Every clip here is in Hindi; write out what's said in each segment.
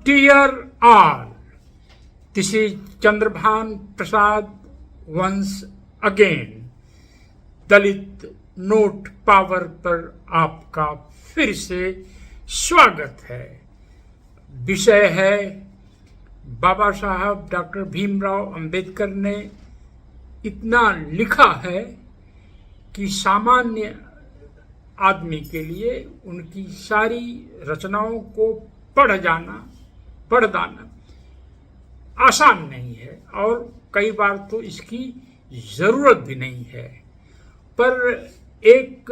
dear all, this is Chandrabhan Prasad once again. Dalit note power पर आपका फिर से स्वागत है। विषय है बाबा साहब डॉक्टर भीमराव अंबेडकर ने इतना लिखा है कि सामान्य आदमी के लिए उनकी सारी रचनाओं को पढ़ जाना आसान नहीं है और कई बार तो इसकी जरूरत भी नहीं है। पर एक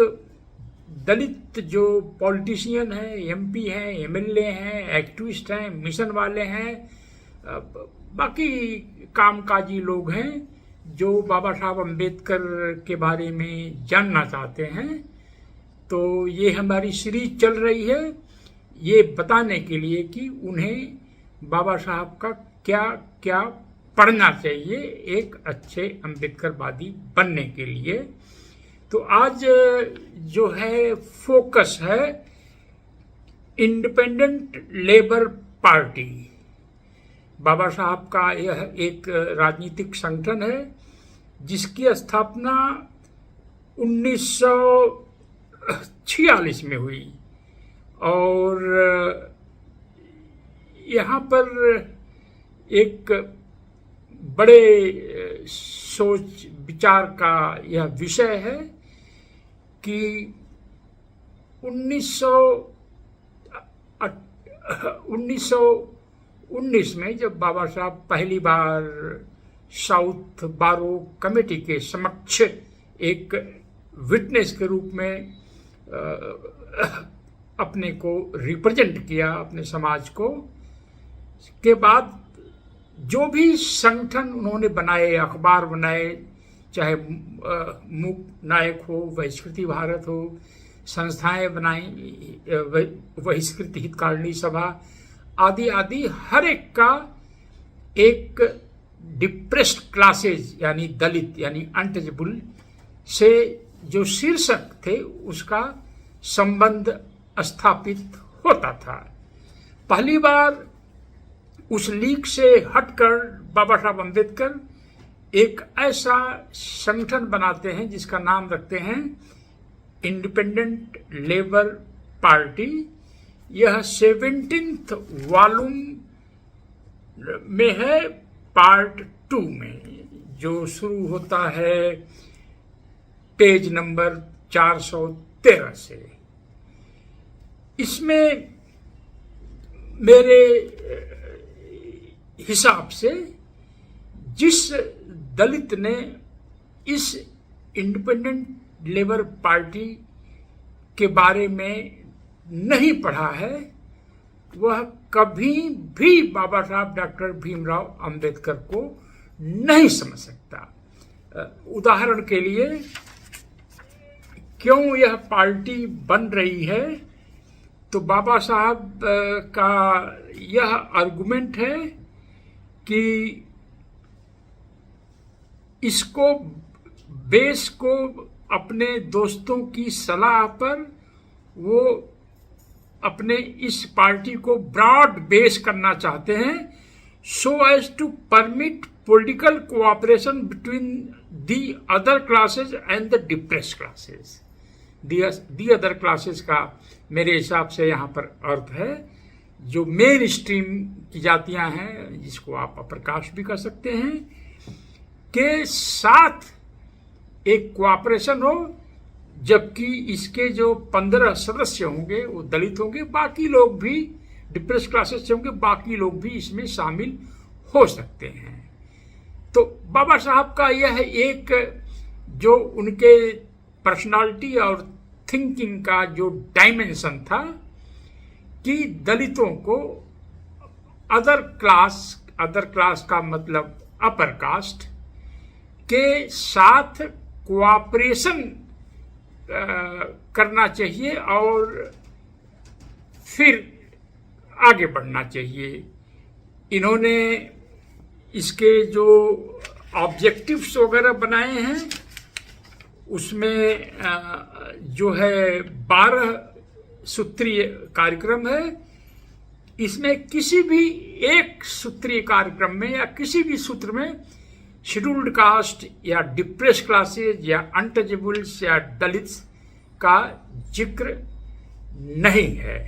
दलित जो पॉलिटिशियन है, एमपी हैं, एमएलए हैं, एक्टिविस्ट हैं, मिशन वाले हैं, बाकी कामकाजी लोग हैं जो बाबा साहब अंबेडकर के बारे में जानना चाहते हैं, तो ये हमारी सीरीज चल रही है ये बताने के लिए कि उन्हें बाबा साहब का क्या क्या पढ़ना चाहिए एक अच्छे अंबेडकरवादी बनने के लिए। तो आज जो है फोकस है इंडिपेंडेंट लेबर पार्टी। बाबा साहब का यह एक राजनीतिक संगठन है जिसकी स्थापना 1946 में हुई और यहाँ पर एक बड़े सोच विचार का यह विषय है कि 1919 में जब बाबा साहब पहली बार साउथ बारो कमेटी के समक्ष एक विटनेस के रूप में अपने को रिप्रेजेंट किया, अपने समाज को, के बाद जो भी संगठन उन्होंने बनाए, अखबार बनाए, चाहे मूक नायक हो, बहिष्कृति भारत हो, संस्थाएं बनाई, बहिष्कृत हितकारिणी सभा आदि आदि, हर एक का एक डिप्रेस्ड क्लासेज यानी दलित यानी अनटचेबल से जो शीर्षक थे उसका संबंध स्थापित होता था। पहली बार उस लीग से हटकर बाबा साहब अंबेडकर एक ऐसा संगठन बनाते हैं जिसका नाम रखते हैं इंडिपेंडेंट लेबर पार्टी। यह 17th वॉल्यूम में है, पार्ट 2 में, जो शुरू होता है पेज नंबर 413 से। इसमें मेरे हिसाब से जिस दलित ने इस इंडिपेंडेंट लेबर पार्टी के बारे में नहीं पढ़ा है वह कभी भी बाबा साहब डॉक्टर भीमराव अंबेडकर को नहीं समझ सकता। उदाहरण के लिए क्यों यह पार्टी बन रही है, तो बाबा साहब का यह आर्गुमेंट है कि इसको बेस को अपने दोस्तों की सलाह पर वो अपने इस पार्टी को ब्रॉड बेस करना चाहते हैं, so as to permit political cooperation between the other classes and the depressed classes. The other classes का मेरे हिसाब से यहाँ पर अर्थ है जो मेन स्ट्रीम की जातियां हैं, जिसको आप अप्रकाश भी कर सकते हैं, के साथ एक कोऑपरेशन हो, जबकि इसके जो 15 सदस्य होंगे वो दलित होंगे, बाकी लोग भी डिप्रेस क्लासेस से होंगे, बाकी लोग भी इसमें शामिल हो सकते हैं। तो बाबा साहब का यह एक जो उनके पर्सनालिटी और थिंकिंग का जो डायमेंशन था कि दलितों को अदर क्लास का मतलब अपर कास्ट के साथ कोऑपरेशन करना चाहिए और फिर आगे बढ़ना चाहिए। इन्होंने इसके जो ऑब्जेक्टिव्स वगैरह बनाए हैं उसमें जो है 12 सूत्रीय कार्यक्रम है इसमें किसी भी एक सूत्रीय कार्यक्रम में या किसी भी सूत्र में शेड्यूल्ड कास्ट या डिप्रेस क्लासेज या अनटचेबल्स या दलित्स का जिक्र नहीं है।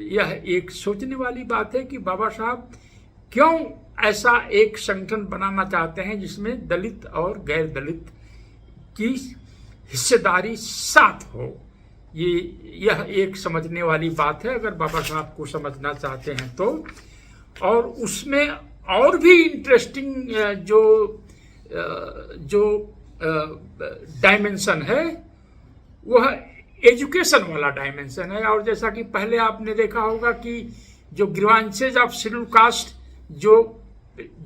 यह एक सोचने वाली बात है कि बाबा साहब क्यों ऐसा एक संगठन बनाना चाहते हैं जिसमें दलित और गैर दलित की हिस्सेदारी साथ हो। यह एक समझने वाली बात है अगर बाबा साहब को समझना चाहते हैं तो। और उसमें और भी इंटरेस्टिंग जो डायमेंशन है वह एजुकेशन वाला डायमेंशन है। और जैसा कि पहले आपने देखा होगा कि जो ग्रीवांसेज ऑफ शेड्यूल कास्ट जो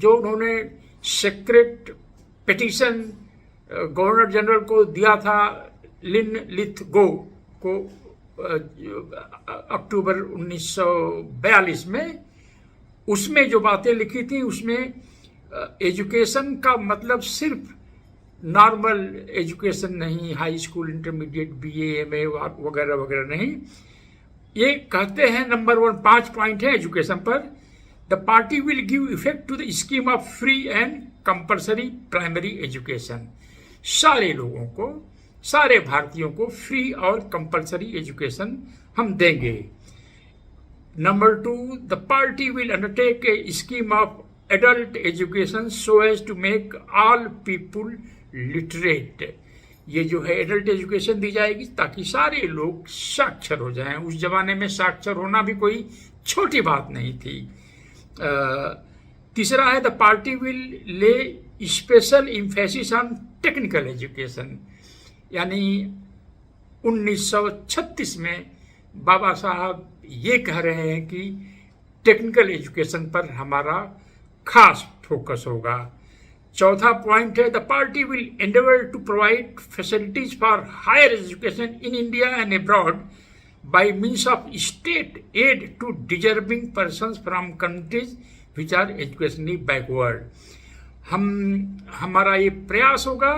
उन्होंने सेक्रेट पिटीशन गवर्नर जनरल को दिया था लिन लिथगो को अक्टूबर 1942 में, उसमें जो बातें लिखी थी उसमें एजुकेशन का मतलब सिर्फ नॉर्मल एजुकेशन नहीं, high school, intermediate, BA, MA वगैरह वगैरह नहीं। ये कहते हैं नंबर 1 5 पॉइंट है एजुकेशन पर। The party will give effect to the scheme of free and compulsory primary education. सारे लोगों को, सारे भारतीयों को फ्री और कंपल्सरी एजुकेशन हम देंगे। Number 2, the party will undertake a scheme of adult education so as to make all people literate. ये जो है एडल्ट एजुकेशन दी जाएगी ताकि सारे लोग साक्षर हो जाएं। उस जमाने में साक्षर होना भी कोई छोटी बात नहीं थी। तीसरा है the party will lay special emphasis on technical education. यानी 1936 में बाबा साहब ये कह रहे हैं कि टेक्निकल एजुकेशन पर हमारा खास फोकस होगा। चौथा पॉइंट है the party will endeavour to provide facilities for higher education in India and abroad by means of state aid to deserving persons from countries which are educationally backward. हमारा ये प्रयास होगा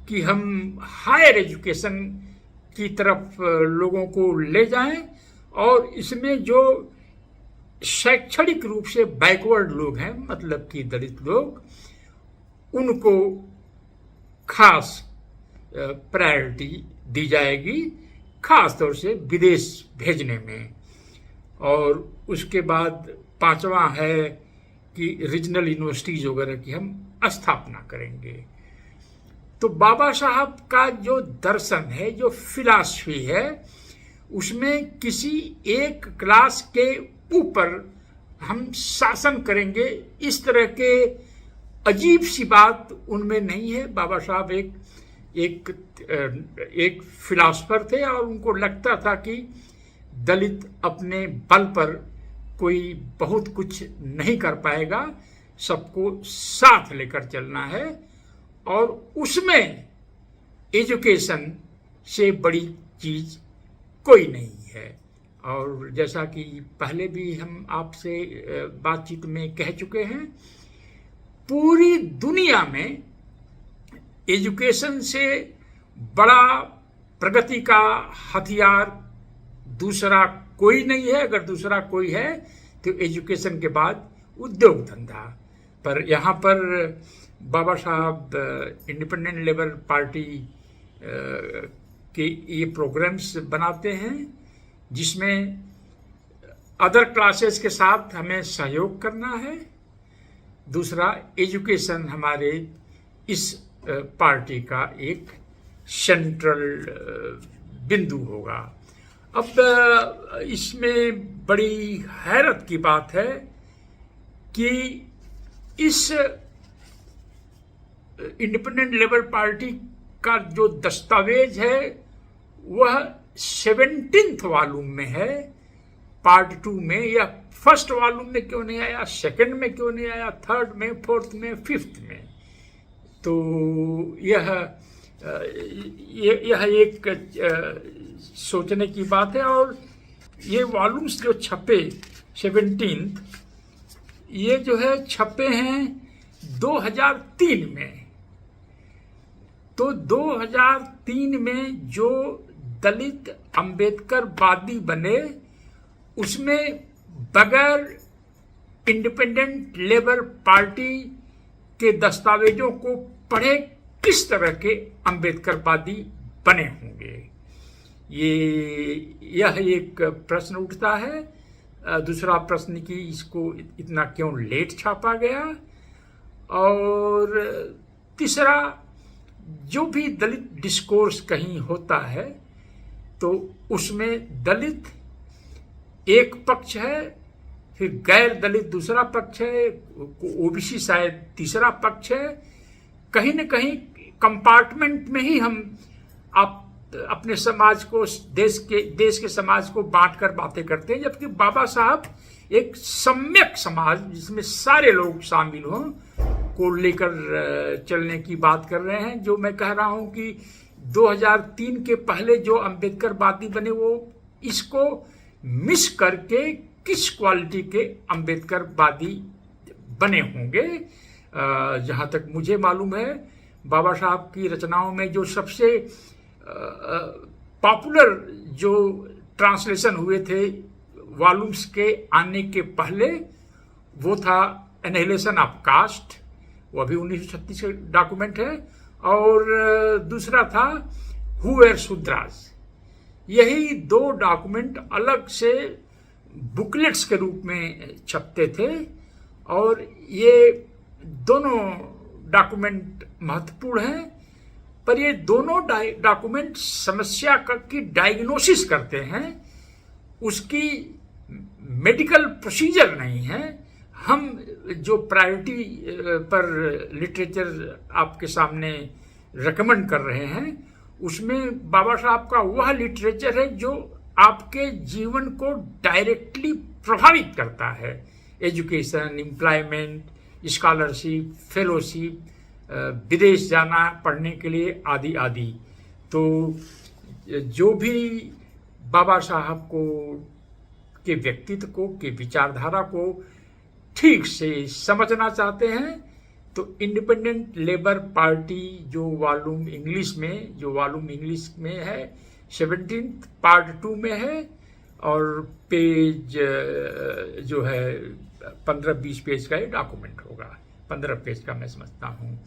कि हम हायर एजुकेशन की तरफ लोगों को ले जाएं और इसमें जो शैक्षणिक रूप से बैकवर्ड लोग हैं, मतलब कि दलित लोग, उनको खास प्रायोरिटी दी जाएगी, खास तौर से विदेश भेजने में। और उसके बाद 5वां है कि रीजनल यूनिवर्सिटीज वगैरह की हम स्थापना करेंगे। तो बाबा साहब का जो दर्शन है, जो फिलॉसफी है, उसमें किसी एक क्लास के ऊपर हम शासन करेंगे, इस तरह के अजीब सी बात उनमें नहीं है। बाबा साहब एक फिलॉसफर थे और उनको लगता था कि दलित अपने बल पर कोई बहुत कुछ नहीं कर पाएगा, सबको साथ लेकर चलना है और उसमें एजुकेशन से बड़ी चीज कोई नहीं है। और जैसा कि पहले भी हम आपसे बातचीत में कह चुके हैं, पूरी दुनिया में एजुकेशन से बड़ा प्रगति का हथियार दूसरा कोई नहीं है। अगर दूसरा कोई है तो एजुकेशन के बाद उद्योग धंधा। पर यहाँ पर बाबा साहब इंडिपेंडेंट लेबर पार्टी के ये प्रोग्राम्स बनाते हैं जिसमें अदर क्लासेस के साथ हमें सहयोग करना है। दूसरा, एजुकेशन हमारे इस पार्टी का एक सेंट्रल बिंदु होगा। अब इसमें बड़ी हैरत की बात है कि इस इंडिपेंडेंट लेबर पार्टी का जो दस्तावेज है वह 17th वॉल्यूम में है, पार्ट 2 में। या फर्स्ट वॉल्यूम में क्यों नहीं आया, सेकंड में क्यों नहीं आया, थर्ड में, फोर्थ में, फिफ्थ में? तो यह एक सोचने की बात है। और ये वॉल्यूम्स जो छपे 17th, ये जो है छपे हैं 2003 में। तो 2003 में जो दलित अंबेडकर वादी बने उसमें बगैर इंडिपेंडेंट लेबर पार्टी के दस्तावेजों को पढ़े किस तरह के अंबेडकरवादी बने होंगे, यह एक प्रश्न उठता है। दूसरा प्रश्न कि इसको इतना क्यों लेट छापा गया, और तीसरा जो भी दलित डिस्कोर्स कहीं होता है तो उसमें दलित एक पक्ष है, फिर गैर दलित दूसरा पक्ष है, ओबीसी शायद तीसरा पक्ष है। कहीं न कहीं कंपार्टमेंट में ही हम अपने समाज को, देश के समाज को बांट कर बातें करते हैं, जबकि बाबा साहब एक सम्यक समाज जिसमें सारे लोग शामिल हों को लेकर चलने की बात कर रहे हैं। जो मैं कह रहा हूं कि 2003 के पहले जो अंबेडकरवादी बने वो इसको मिस करके किस क्वालिटी के अंबेडकरवादी बने होंगे। जहां तक मुझे मालूम है, बाबा साहब की रचनाओं में जो सबसे पॉपुलर जो ट्रांसलेशन हुए थे वॉल्यूम्स के आने के पहले, वो था एनहिलेशन ऑफ कास्ट, वो अभी 1936 का डॉक्यूमेंट है, और दूसरा था हु वेर शूद्रास। यही दो डॉक्यूमेंट अलग से बुकलेट्स के रूप में छपते थे, और ये दोनों डॉक्यूमेंट महत्वपूर्ण हैं, पर ये दोनों डॉक्यूमेंट समस्या की डायग्नोसिस करते हैं, उसकी मेडिकल प्रोसीजर नहीं है। हम जो प्रायोरिटी पर लिटरेचर आपके सामने रेकमेंड कर रहे हैं, उसमें बाबा साहब का वह लिटरेचर है जो आपके जीवन को डायरेक्टली प्रभावित करता है। एजुकेशन, एम्प्लॉयमेंट, स्कॉलरशिप, फेलोशिप, विदेश जाना पढ़ने के लिए आदि आदि। तो जो भी बाबा साहब को के व्यक्तित्व को, के विचारधारा को ठीक से समझना चाहते हैं तो इंडिपेंडेंट लेबर पार्टी जो वॉल्यूम इंग्लिश में है 17th पार्ट 2 में है, और पेज जो है 15-20 पेज का ये डॉक्यूमेंट होगा, 15 पेज का मैं समझता हूँ।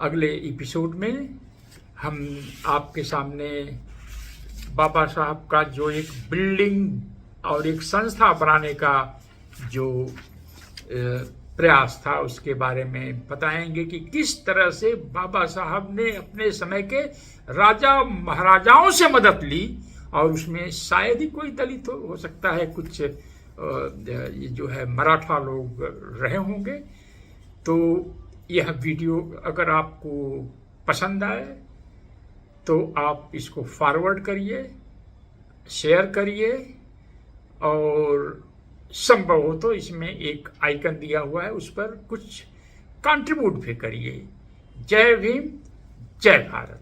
अगले एपिसोड में हम आपके सामने बाबा साहब का जो एक बिल्डिंग और एक संस्था बनाने का जो प्रयास था उसके बारे में बताएंगे कि किस तरह से बाबा साहब ने अपने समय के राजा महाराजाओं से मदद ली, और उसमें शायद ही कोई दलित हो सकता है, कुछ ये जो है मराठा लोग रहे होंगे। तो यह वीडियो अगर आपको पसंद आए तो आप इसको फॉरवर्ड करिए, शेयर करिए, और संभव हो तो इसमें एक आइकन दिया हुआ है उस पर कुछ कंट्रीब्यूट भी करिए। जय भीम, जय भारत।